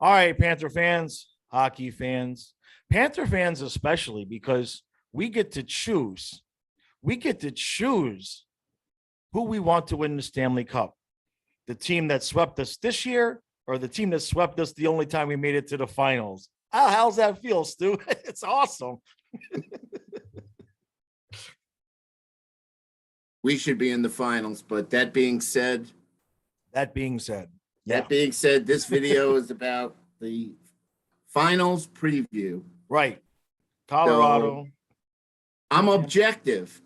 All right, Panther fans, hockey fans, Panther fans especially, because we get to choose. We get to choose who we want to win the Stanley Cup. The team that swept us this year or the team that swept us the only time we made it to the finals. How's that feel, Stu? It's awesome. We should be in the finals, but that being said, yeah. This video is about the finals preview. Right. Colorado. So, I'm objective.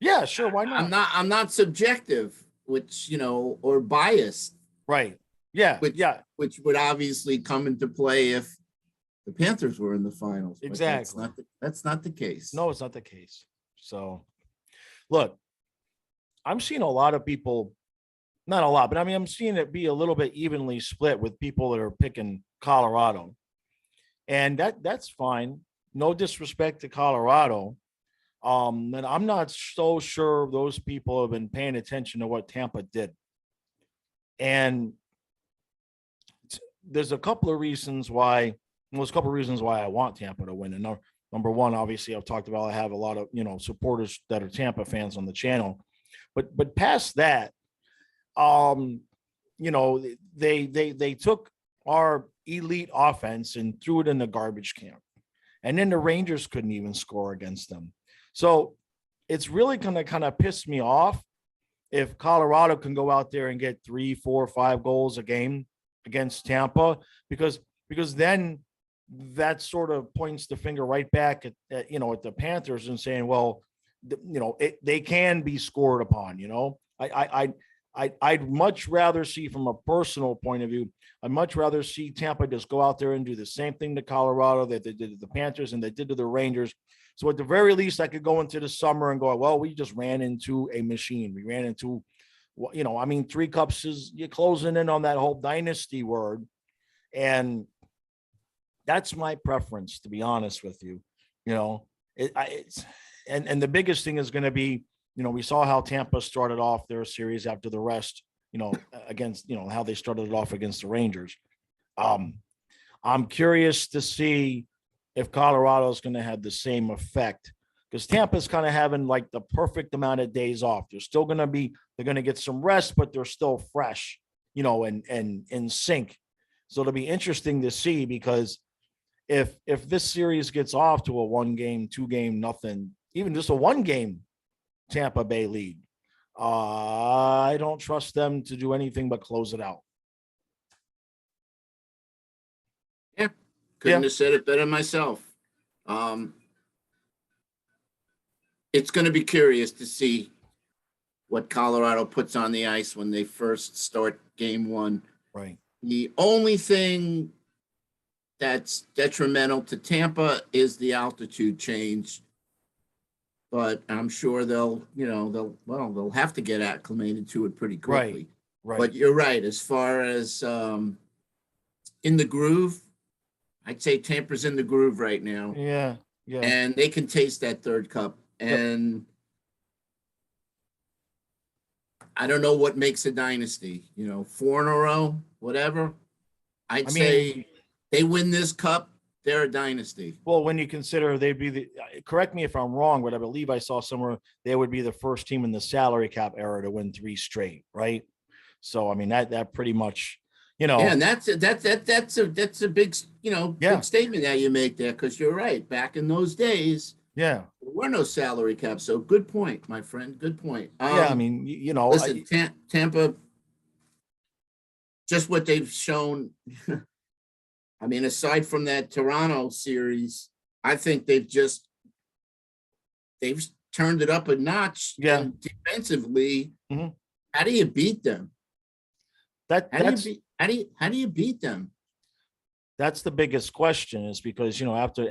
Yeah, sure. Why not? I'm not subjective, which, or biased. Right. Yeah. Which would obviously come into play if the Panthers were in the finals. Exactly. That's not the case. No, it's not the case. So, look, I'm seeing a lot of people, not a lot, but I mean, I'm seeing it be a little bit evenly split with people that are picking Colorado. And that's fine. No disrespect to Colorado. And I'm not so sure those people have been paying attention to what Tampa did. And there's a couple of reasons why I want Tampa to win. And number one, obviously, I've talked about, I have a lot of, supporters that are Tampa fans on the channel. But past that, they took our elite offense and threw it in the garbage can. And then the Rangers couldn't even score against them. So it's really going to kind of piss me off if Colorado can go out there and get 3, 4, 5 goals a game against Tampa, because then that sort of points the finger right back at the Panthers and saying, well, they can be scored upon. I'd much rather see, from a personal point of view, I'd much rather see Tampa just go out there and do the same thing to Colorado that they did to the Panthers and they did to the Rangers. So at the very least, I could go into the summer and go, well, we just ran into a machine. We ran into, 3 cups is, you're closing in on that whole dynasty word. And that's my preference, to be honest with you. And the biggest thing is going to be, we saw how Tampa started off their series after the rest, against, how they started it off against the Rangers. I'm curious to see if Colorado is going to have the same effect, because Tampa's kind of having like the perfect amount of days off. They're going to get some rest, but they're still fresh, and in sync. So it'll be interesting to see, because if this series gets off to a 1-game, 2-game, nothing, even just a 1-game Tampa Bay lead, I don't trust them to do anything but close it out. Yeah, couldn't have said it better myself. It's going to be curious to see what Colorado puts on the ice when they first start game 1. Right. The only thing that's detrimental to Tampa is the altitude change. But I'm sure they'll have to get acclimated to it pretty quickly. Right. But you're right. As far as in the groove, I'd say Tampa's in the groove right now. Yeah. And they can taste that third cup. And I don't know what makes a dynasty. 4 in a row, whatever. I mean, they win this cup, they're a dynasty. Well, when you consider they'd be correct me if I'm wrong, but I believe I saw somewhere they would be the first team in the salary cap era to win 3 straight, right? So I mean that pretty much, Yeah, and that's a big big statement that you make there, because you're right. Back in those days, there were no salary caps. So good point, my friend. Good point. I mean, listen, Tampa, just what they've shown. I mean, aside from that Toronto series, I think they've turned it up a notch. Yeah. And defensively, how do you beat them? How do you beat them? That's the biggest question, is because, after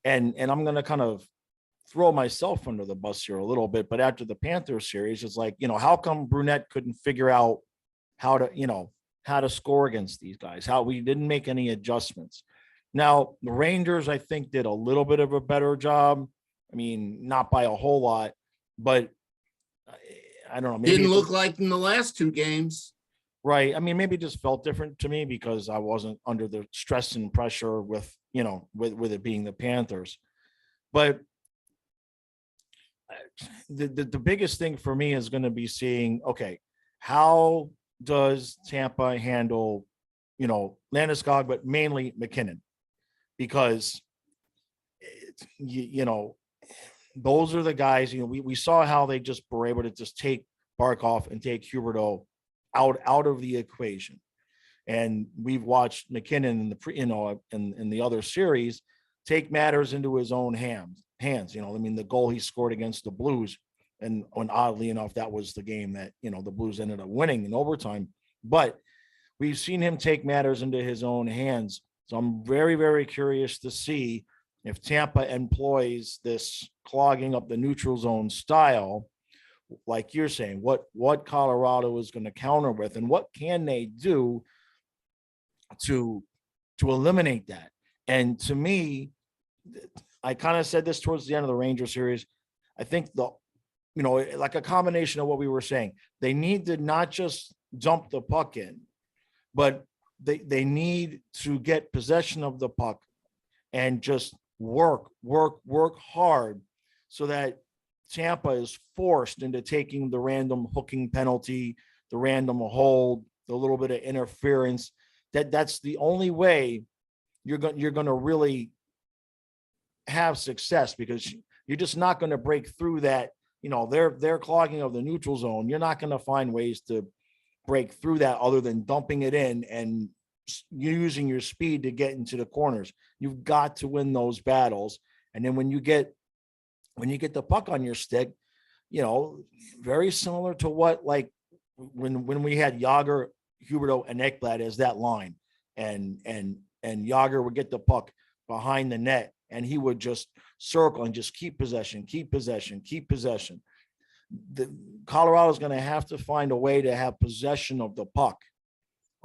and I'm going to kind of throw myself under the bus here a little bit, but after the Panthers series, it's like, how come Brunette couldn't figure out how to score against these guys, how we didn't make any adjustments. Now, the Rangers, I think, did a little bit of a better job. I mean, not by a whole lot, but I don't know. Maybe didn't look like in the last 2 games. Right. I mean, maybe it just felt different to me because I wasn't under the stress and pressure with, with it being the Panthers. But the biggest thing for me is going to be seeing, okay, how does Tampa handle, Landeskog, but mainly McKinnon? Because, those are the guys, we saw how they just were able to just take Barkov and take Huberdeau out of the equation. And we've watched McKinnon in in the other series take matters into his own hands. The goal he scored against the Blues, and oddly enough, that was the game that, the Blues ended up winning in overtime. But we've seen him take matters into his own hands. So I'm very, very curious to see if Tampa employs this clogging up the neutral zone style, like you're saying, what Colorado is going to counter with, and what can they do to eliminate that. And to me, I kind of said this towards the end of the Ranger series. I think like a combination of what we were saying, they need to not just dump the puck in, but they need to get possession of the puck and just work hard, so that Tampa is forced into taking the random hooking penalty, the random hold, the little bit of interference. That's the only way you're going to really have success, because you're just not going to break through that. They're clogging of the neutral zone. You're not going to find ways to break through that other than dumping it in and using your speed to get into the corners. You've got to win those battles. And then when you get the puck on your stick, very similar to what, like when we had Yager, Huberdeau, and Ekblad as that line, and Yager would get the puck behind the net, and he would just circle and just keep possession. Colorado is going to have to find a way to have possession of the puck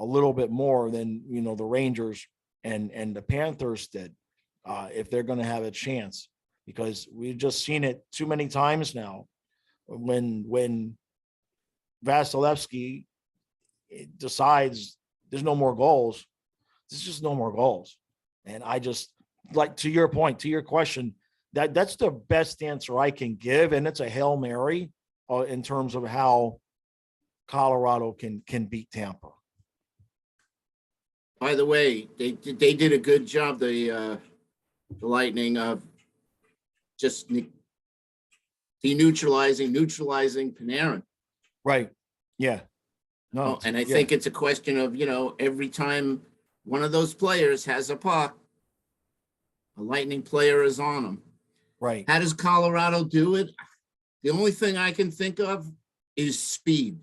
a little bit more than, the Rangers and the Panthers did, if they're going to have a chance, because we've just seen it too many times now. When Vasilevsky decides there's no more goals, there's just no more goals. And I just, like, to your point, to your question, that's the best answer I can give. And it's a Hail Mary in terms of how Colorado can beat Tampa. By the way, they did a good job, the Lightning, of just neutralizing Panarin. Right. Yeah. No. And I think it's a question of, every time one of those players has a puck, a Lightning player is on them. Right. How does Colorado do it? The only thing I can think of is speed.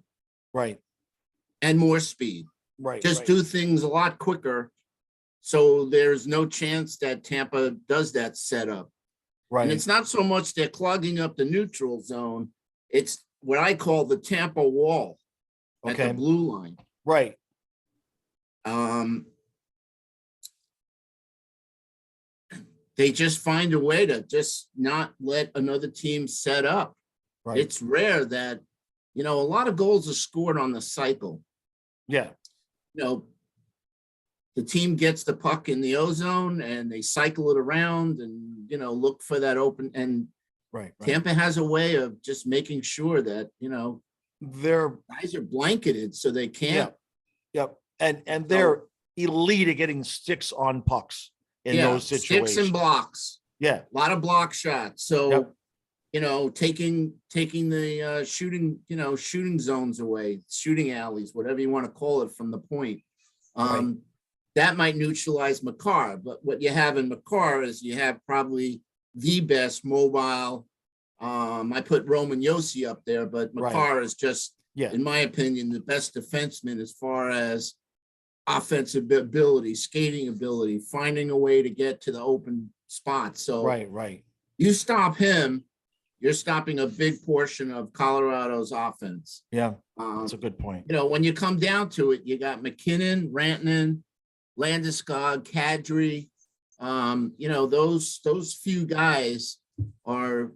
Right. And more speed. Right. Just do things a lot quicker, so there's no chance that Tampa does that setup. Right. And it's not so much they're clogging up the neutral zone. It's what I call the Tampa wall at the blue line. Right. They just find a way to just not let another team set up. Right. It's rare that, a lot of goals are scored on the cycle. Yeah. The team gets the puck in the O-zone and they cycle it around and, look for that open. And right. Tampa has a way of just making sure that, their guys are blanketed so they can't. Yep. And they're elite at getting sticks on pucks in those situations. Sticks and blocks. Yeah. A lot of block shots. So, taking the shooting zones away, shooting alleys, whatever you want to call it, from the point. That might neutralize Makar, but what you have in Makar is you have probably the best mobile. I put Roman Josi up there, but Makar is just, in my opinion, the best defenseman as far as offensive ability, skating ability, finding a way to get to the open spot. So right. You stop him, you're stopping a big portion of Colorado's offense. Yeah, that's a good point. When you come down to it, you got McKinnon, Rantanen, Landeskog, Kadri. Those few guys are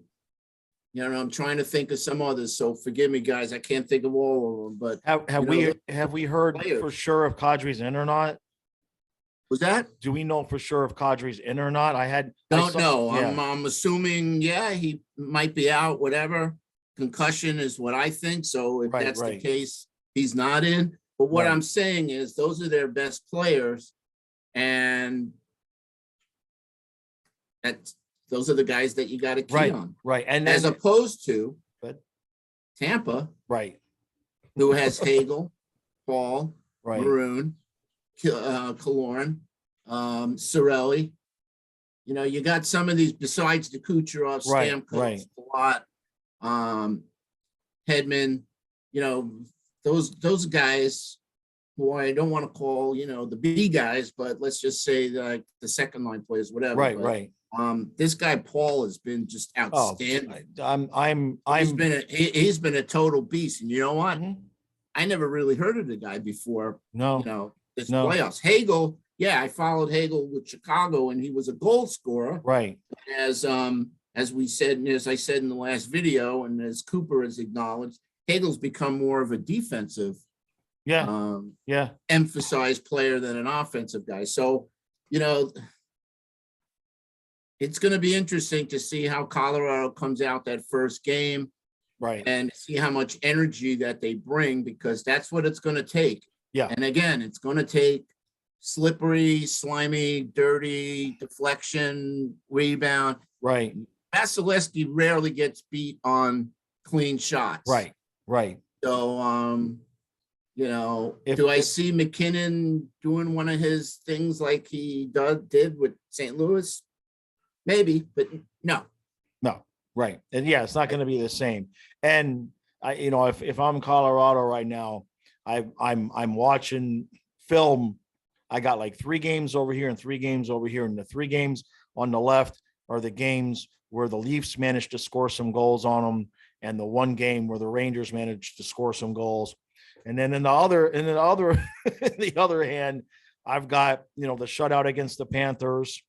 You know, I'm trying to think of some others. So forgive me, guys. I can't think of all of them. But Have we heard players. for sure if Kadri's in or not? Was that? Do we know for sure if Kadri's in or not? Don't know. Yeah, I'm assuming, yeah, he might be out, whatever. Concussion is what I think. So if that's the case, he's not in. But what I'm saying is those are their best players. And those are the guys that you got to key on. Right. And as opposed to Tampa, who has Hagel, Paul, Maroon, Killorn, Cirelli. You know, you got some of these besides the Kucherov, Stamkos, Palat, Hedman. You know, those guys who I don't want to call, you know, the B guys, but let's just say like the second line players, whatever. Right. This guy Paul has been just outstanding. He's been a total beast, and you know what? I never really heard of the guy before. No, you know, this playoffs. Hagel, I followed Hagel with Chicago, and he was a goal scorer. Right. As we said, and as I said in the last video, and as Cooper has acknowledged, Hagel's become more of a defensive, emphasized player than an offensive guy. So, you know, it's going to be interesting to see how Colorado comes out that first game, and see how much energy that they bring, because that's what it's going to take. Yeah. And again, it's going to take slippery, slimy, dirty, deflection, rebound. Right. Vasilevsky rarely gets beat on clean shots. Right. So, you know, do I see McKinnon doing one of his things like he did with St. Louis? Maybe, but no. Right. And it's not going to be the same. And you know, if I'm Colorado right now, I'm watching film. I got like 3 games over here and 3 games over here, and the 3 games on the left are the games where the Leafs managed to score some goals on them, and the 1 game where the Rangers managed to score some goals. And then in the other hand, I've got, you know, the shutout against the Panthers,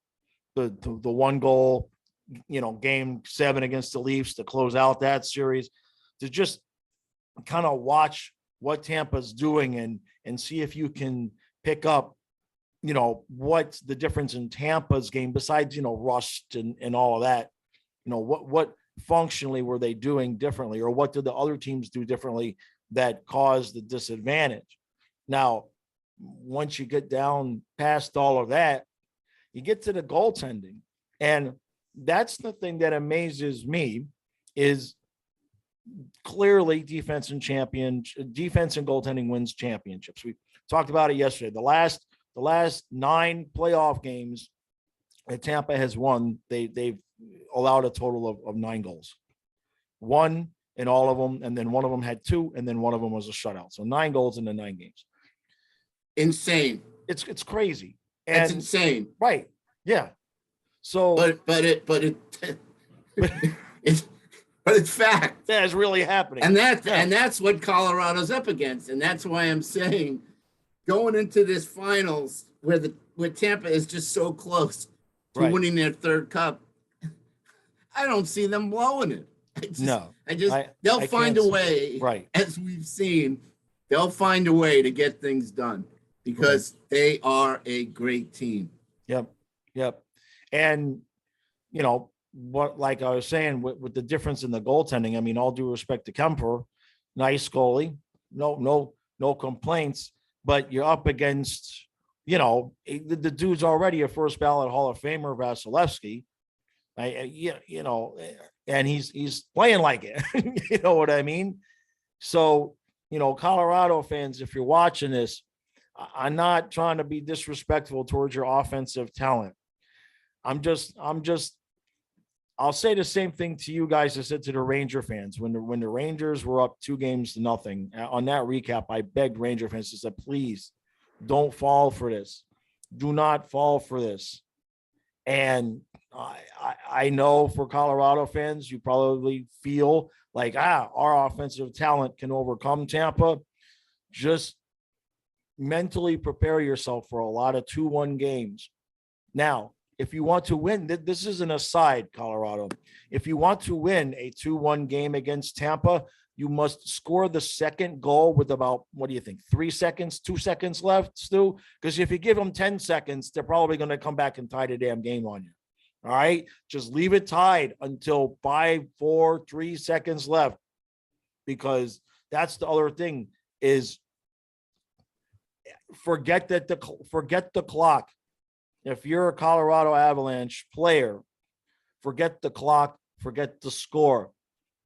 the 1 goal, you know, game 7 against the Leafs to close out that series, to just kind of watch what Tampa's doing and see if you can pick up, you know, what's the difference in Tampa's game besides, you know, rust and all of that. You know, what functionally were they doing differently, or what did the other teams do differently that caused the disadvantage? Now, once you get down past all of that, you get to the goaltending. And that's the thing that amazes me, is clearly defense and goaltending wins championships. We talked about it yesterday. The last 9 playoff games that Tampa has won, they've allowed a total of 9 goals. 1 in all of them, and then one of them had 2, and then one of them was a shutout. So 9 goals in the 9 games. Insane. It's crazy. That's insane. Right. Yeah. So but it's fact. That's really happening. And that's what Colorado's up against. And that's why I'm saying, going into this finals where Tampa is just so close to winning their 3rd cup, I don't see them blowing it. They'll find a way. Right. As we've seen, they'll find a way to get things done, because they are a great team. Yep. And, you know, what, like I was saying, with the difference in the goaltending, I mean, all due respect to Kemper, nice goalie, no complaints, but you're up against, you know, the dude's already a first ballot Hall of Famer, Vasilevsky. You know, and he's playing like it. You know what I mean? So, you know, Colorado fans, if you're watching this, I'm not trying to be disrespectful towards your offensive talent. I'll say the same thing to you guys I said to the Ranger fans when the Rangers were up 2-0 on that recap. I begged Ranger fans to say, please don't fall for this. Do not fall for this. And I know for Colorado fans, you probably feel like, our offensive talent can overcome Tampa. Just mentally prepare yourself for a lot of 2-1 games. Now, if you want to win, this is an aside, Colorado. If you want to win a 2-1 game against Tampa, you must score the second goal with about, what do you think, 3 seconds, 2 seconds left, Stu? Because if you give them 10 seconds, they're probably going to come back and tie the damn game on you. All right. Just leave it tied until 5, 4, 3 seconds left. Because that's the other thing is forget the clock. If you're a Colorado Avalanche player, forget the clock, forget the score,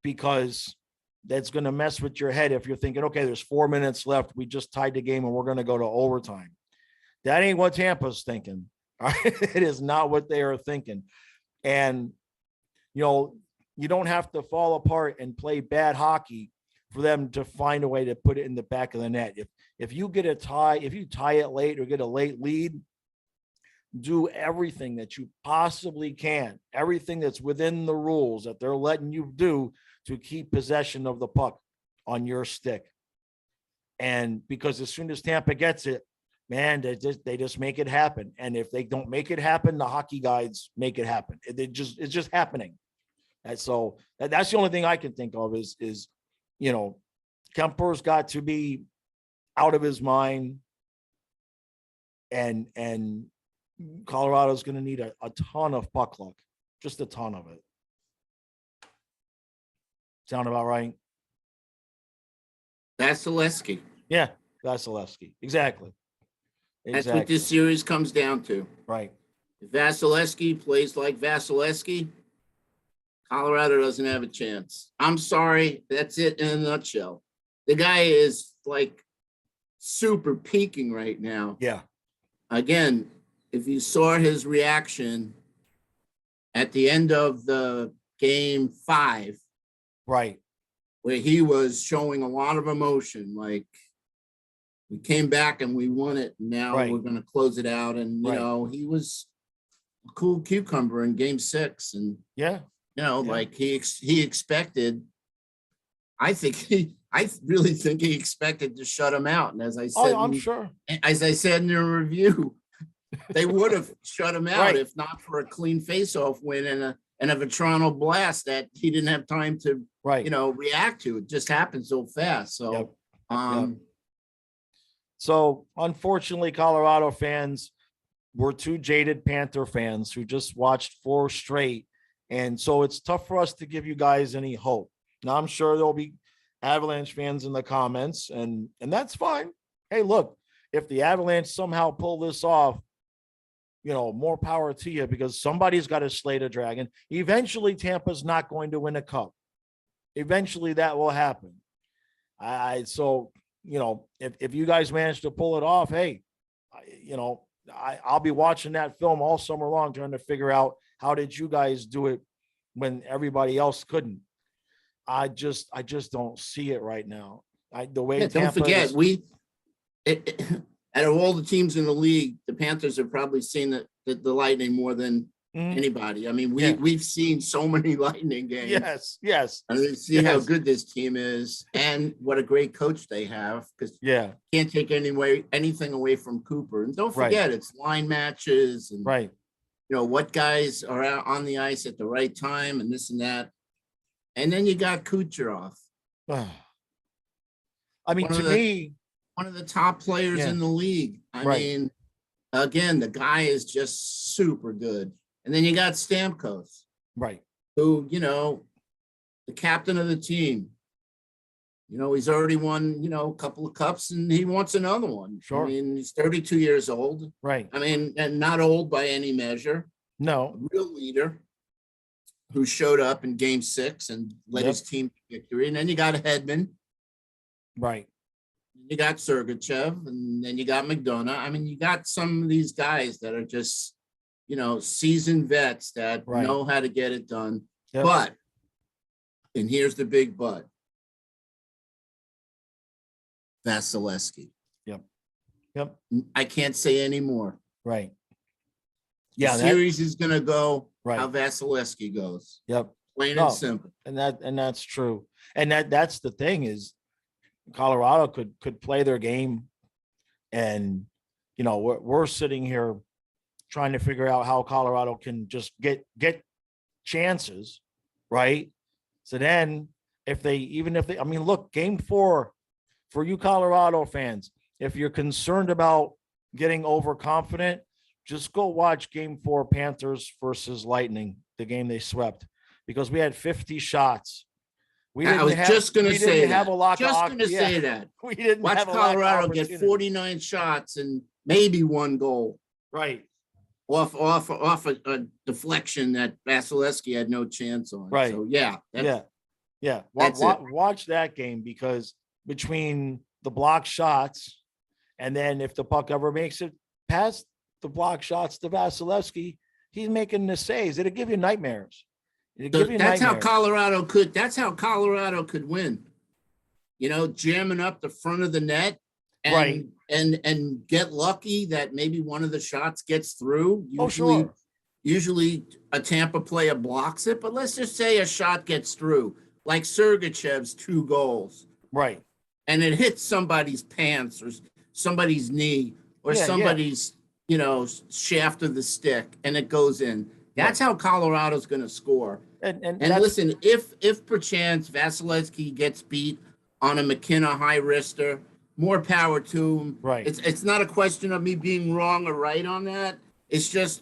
because that's going to mess with your head if you're thinking, okay, there's 4 minutes left. We just tied the game and we're going to go to overtime. That ain't what Tampa's thinking. All right? It is not what they are thinking. And, you don't have to fall apart and play bad hockey for them to find a way to put it in the back of the net. If you get a tie, if you tie it late or get a late lead, do everything that you possibly can, everything that's within the rules that they're letting you do to keep possession of the puck on your stick. And because as soon as Tampa gets it, man, they just make it happen. And if they don't make it happen, the hockey guys make it happen. It's just happening. And so that's the only thing I can think of is Kemper's got to be out of his mind, and Colorado's going to need a ton of puck luck, just a ton of it. Sound about right? Vasilevsky. Yeah, Vasilevsky. Exactly. That's what this series comes down to. Right. If Vasilevsky plays like Vasilevsky, Colorado doesn't have a chance. I'm sorry. That's it in a nutshell. The guy is like super peaking right now. Yeah. Again, if you saw his reaction at the end of the game 5, right, where he was showing a lot of emotion, like we came back and we won it. Now we're going to close it out. And, he was a cool cucumber in game 6. And, like he expected, I really think he expected to shut him out. And as I said, I'm sure, as I said in the review, they would have shut him out if not for a clean faceoff win and a Toronto blast that he didn't have time to, react to. It just happened so fast. So, So unfortunately, Colorado fans were 2 jaded Panther fans who just watched 4 straight. And so it's tough for us to give you guys any hope. Now, I'm sure there'll be Avalanche fans in the comments, and that's fine. Hey, look, if the Avalanche somehow pull this off, more power to you, because somebody's got to slay the dragon. Eventually, Tampa's not going to win a cup. Eventually, that will happen. So if you guys manage to pull it off, hey, I'll be watching that film all summer long, trying to figure out how did you guys do it when everybody else couldn't. I just don't see it right now. The way don't forget, out of all the teams in the league, the Panthers have probably seen the Lightning more than anybody. I mean, we've seen so many Lightning games. Yes. And we see how good this team is and what a great coach they have, because can't take anything away from Cooper. And don't forget, it's line matches and what guys are out on the ice at the right time and this and that. And then you got Kucherov. I mean, one of the top players in the league. I mean, again, the guy is just super good. And then you got Stamkos, who, the captain of the team. He's already won, a couple of cups, and he wants another one. Sure. I mean, he's 32 years old. Right. I mean, and not old by any measure. No. A real leader who showed up in game 6 and led his team to victory. And then you got Hedman. Right. You got Sergachev, and then you got McDonough. I mean, you got some of these guys that are just, seasoned vets that know how to get it done. Yep. But, and here's the big but, Vasilevsky. Yep. I can't say any more. Right. The series is going to go how Vasilevsky goes. Yep. Plain and simple. And that's true. And that's the thing is, Colorado could play their game, and we're sitting here trying to figure out how Colorado can just get chances, right? So then if they, I mean, look, game 4 for you Colorado fans, if you're concerned about getting overconfident, just go watch game 4 Panthers versus Lightning, the game they swept, because we had 50 shots. I was just going to say that. Have a lot just going to say that. We didn't watch have Colorado get 49 shots and maybe 1 goal. Right. Off a deflection that Vasilevsky had no chance on. Right. So yeah. Watch that game, because between the block shots and then if the puck ever makes it past the block shots to Vasilevsky, he's making the saves. It'll give you nightmares. That's how Colorado could win. You know, jamming up the front of the net and right. and get lucky that maybe one of the shots gets through. Usually a Tampa player blocks it, but let's just say a shot gets through, like Sergachev's 2 goals. Right. And it hits somebody's pants or somebody's knee or somebody's, shaft of the stick, and it goes in. That's how Colorado's going to score. And listen, if perchance Vasilevsky gets beat on a McKenna high wrister, more power to him. Right. It's not a question of me being wrong or right on that. It's just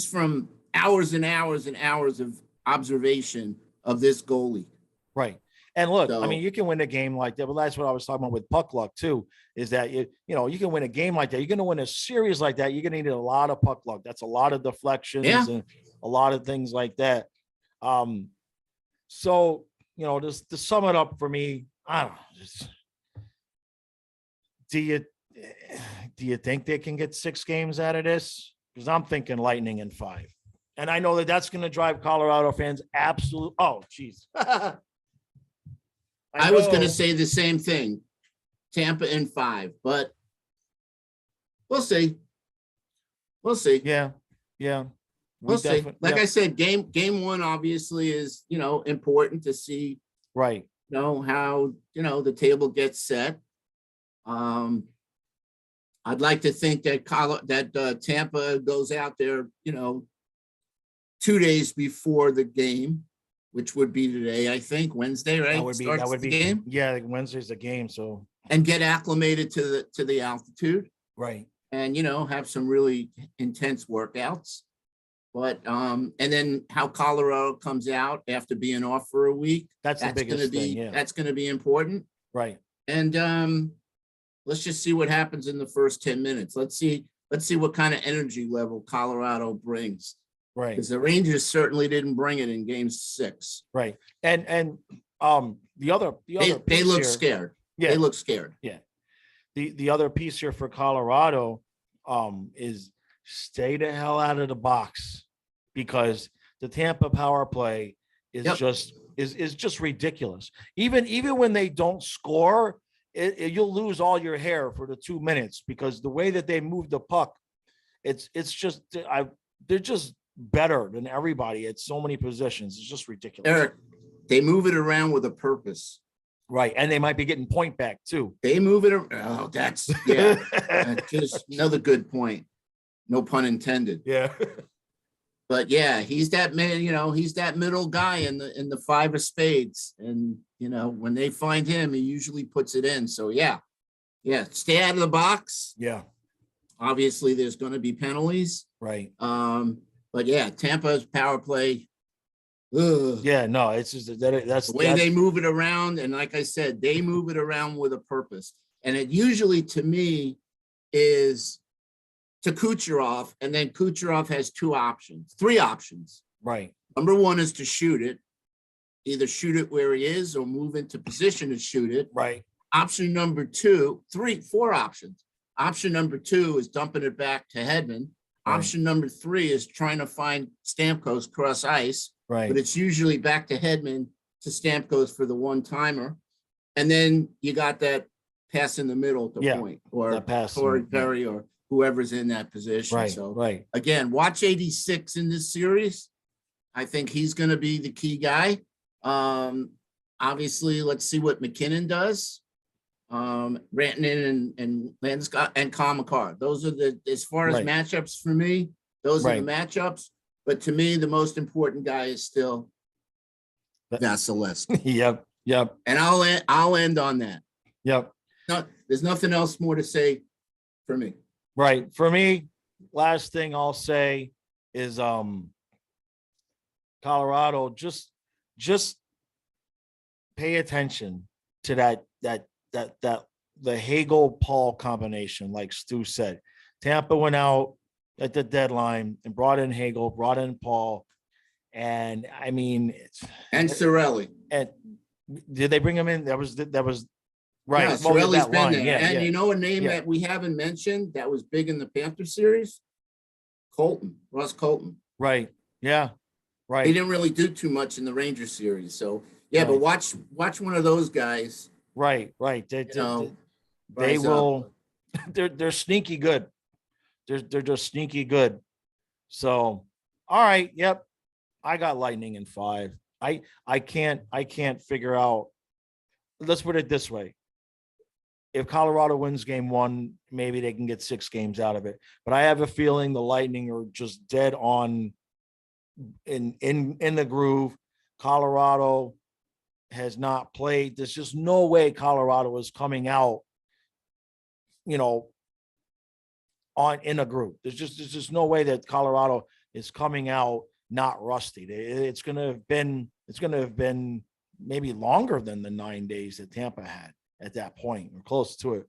from hours and hours and hours of observation of this goalie. Right. And look, I mean, you can win a game like that, but that's what I was talking about with puck luck too, is that you can win a game like that. You're going to win a series like that. You're going to need a lot of puck luck. That's a lot of deflections and a lot of things like that. So, just to sum it up for me, I don't know, do you think they can get 6 games out of this? Because I'm thinking Lightning in 5. And I know that's going to drive Colorado fans absolute. Oh, geez. I was going to say the same thing, Tampa in 5, but we'll see. Yeah. We'll see. Like I said, game 1 obviously is, important to see, right. How, the table gets set. I'd like to think that Tampa goes out there, 2 days before the game, which would be today, I think, Wednesday, right? That would be the game. Yeah, Wednesday's the game. So and get acclimated to the altitude, right? And have some really intense workouts. But and then how Colorado comes out after being off for a week. That's the biggest thing. Yeah, that's going to be important, right? And let's just see what happens in the first 10 minutes. Let's see what kind of energy level Colorado brings. Right. Because the Rangers certainly didn't bring it in game 6. Right. And the other they look scared. Yeah. They look scared. Yeah. The other piece here for Colorado is stay the hell out of the box, because the Tampa power play is just ridiculous. Even when they don't score, you'll lose all your hair for the 2 minutes, because the way that they move the puck, they're just better than everybody at so many positions. It's just ridiculous. Eric, they move it around with a purpose. Right. And they might be getting point back too. They move it around. Oh, that's just another good point. No pun intended. Yeah. But yeah, he's that man, he's that middle guy in the 5 of spades. And when they find him, he usually puts it in. So yeah, stay out of the box. Yeah. Obviously there's going to be penalties. Right. But yeah, Tampa's power play. Yeah, no, it's just that's the way they move it around. And like I said, they move it around with a purpose. And it usually, to me, is to Kucherov. And then Kucherov has 3 options. Right. Number 1 is to shoot it. Either shoot it where he is or move into position to shoot it. Right. Option number 2, 4 options. Option number 2 is dumping it back to Hedman. Right. Option number 3 is trying to find Stamkos cross ice. Right. But it's usually back to Hedman to Stamkos for the one-timer. And then you got that pass in the middle at the point, or Torrey Perry or whoever's in that position. Right. So again, watch 86 in this series. I think he's going to be the key guy. Obviously, let's see what McKinnon does. Rantanen and Landeskog and Kyle McCarr. Those are as far as Right. matchups for me, those are the matchups. But to me, the most important guy is still Vasilevsky. Yep. And I'll end on that. Yep. There's nothing else more to say for me. Right. For me, last thing I'll say is Colorado, just pay attention to that the Hagel-Paul combination, like Stu said. Tampa went out at the deadline and brought in Hagel, brought in Paul, and I mean, and Cirelli. And did they bring him in? That was right. Yeah, Cirelli's been there. Yeah, and you know a name that we haven't mentioned that was big in the Panther series? Ross Colton. Right. Yeah. Right. He didn't really do too much in the Rangers series. So yeah, but watch one of those guys. Right. They will. They're sneaky good. They're just sneaky good. So, all right. Yep. I got Lightning in 5. I can't figure out. Let's put it this way. If Colorado wins game 1, maybe they can get 6 games out of it. But I have a feeling the Lightning are just dead on in the groove. Colorado has not played. There's just no way Colorado is coming out, in a group. There's just no way that Colorado is coming out not rusty. It's going to have been maybe longer than the 9 days that Tampa had at that point, or close to it.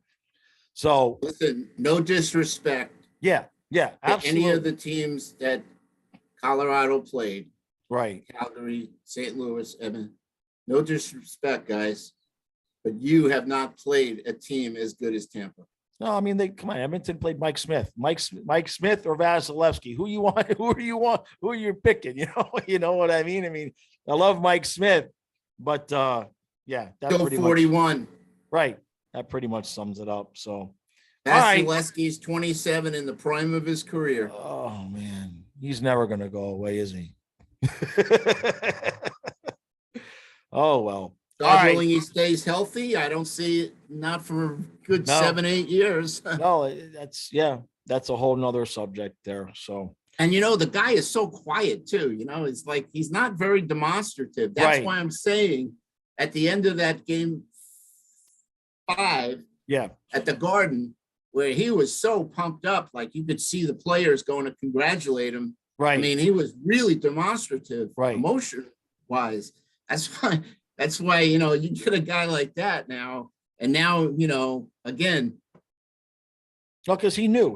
So listen, no disrespect. Yeah, absolutely. Any of the teams that Colorado played, right? Calgary, St. Louis, Edmonton. No disrespect, guys, but you have not played a team as good as Tampa. No, I mean, come on. Edmonton played Mike Smith or Vasilevsky. Who you want? Who do you want? Who are you picking? You know what I mean? I mean, I love Mike Smith, but yeah, that's still 41. Right. That pretty much sums it up. So Vasilevsky's 27 in the prime of his career. Oh man, he's never gonna go away, is he? Oh well. God willing, he stays healthy. I don't see it not for a good 7-8 years. No, that's a whole nother subject there. So, and the guy is so quiet too. It's like he's not very demonstrative. That's why I'm saying at the end of that game 5, at the Garden, where he was so pumped up, like you could see the players going to congratulate him. Right. I mean, he was really demonstrative, right, emotion wise. That's why, you get a guy like that now. And now, again. Well, because he knew.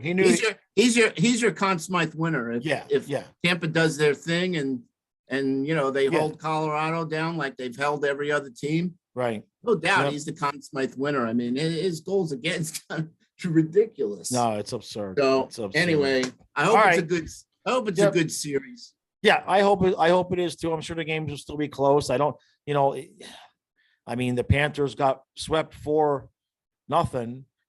He's your Conn Smythe winner. If Tampa does their thing and they hold Colorado down like they've held every other team. Right. No doubt he's the Conn Smythe winner. I mean, his goals against kind of ridiculous. No, it's absurd. So anyway, I hope it's a good series. Yeah, I hope it is too. I'm sure the games will still be close. I mean, the Panthers got swept 4-0,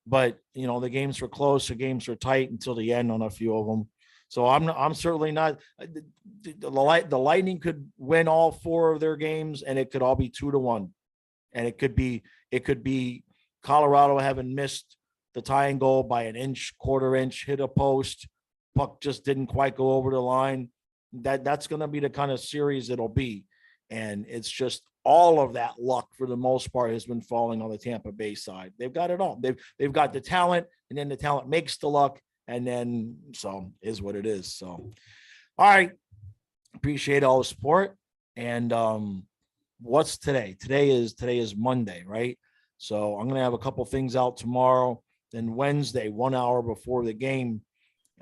but the games were close. The games were tight until the end on a few of them. So I'm certainly not. The Lightning could win all 4 of their games, and it could all be 2-1, and it could be Colorado having missed the tying goal by an inch, quarter inch, hit a post, puck just didn't quite go over the line. That's going to be the kind of series it'll be. And it's just all of that luck for the most part has been falling on the Tampa Bay side. They've got it all. They've got the talent, and then the talent makes the luck, and then so is what it is. So, all right. Appreciate all the support. And what's today? Today is Monday, right? So I'm going to have a couple things out tomorrow. Then Wednesday, 1 hour before the game,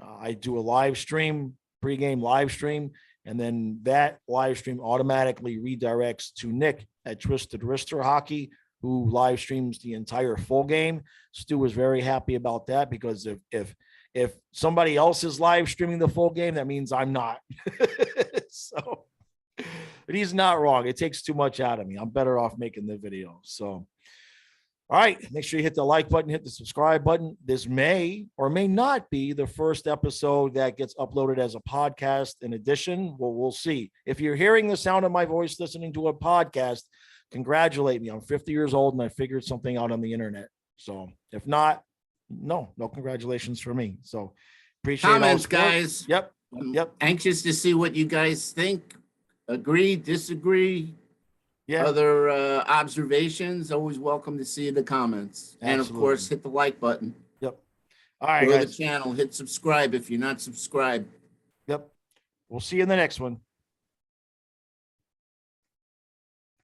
I do a live stream, pregame live stream, and then that live stream automatically redirects to Nick at Twisted Wrister Hockey, who live streams the entire full game. Stu was very happy about that because if somebody else is live streaming the full game, that means I'm not. So, but he's not wrong. It takes too much out of me. I'm better off making the video. So, all right, make sure you hit the like button, hit the subscribe button. This may or may not be the first episode that gets uploaded as a podcast in addition. Well, we'll see. If you're hearing the sound of my voice listening to a podcast, congratulate me. I'm 50 years old and I figured something out on the internet. So if not, no congratulations for me. So appreciate all the Comments, support. guys. Yep. I'm Yep. anxious to see what you guys think. Agree, disagree, Yeah. other observations. Always welcome to see the comments. And of course, Absolutely. hit the like button. Yep. All right, Grow the guys. channel. Hit subscribe if you're not subscribed. Yep. We'll see you in the next one.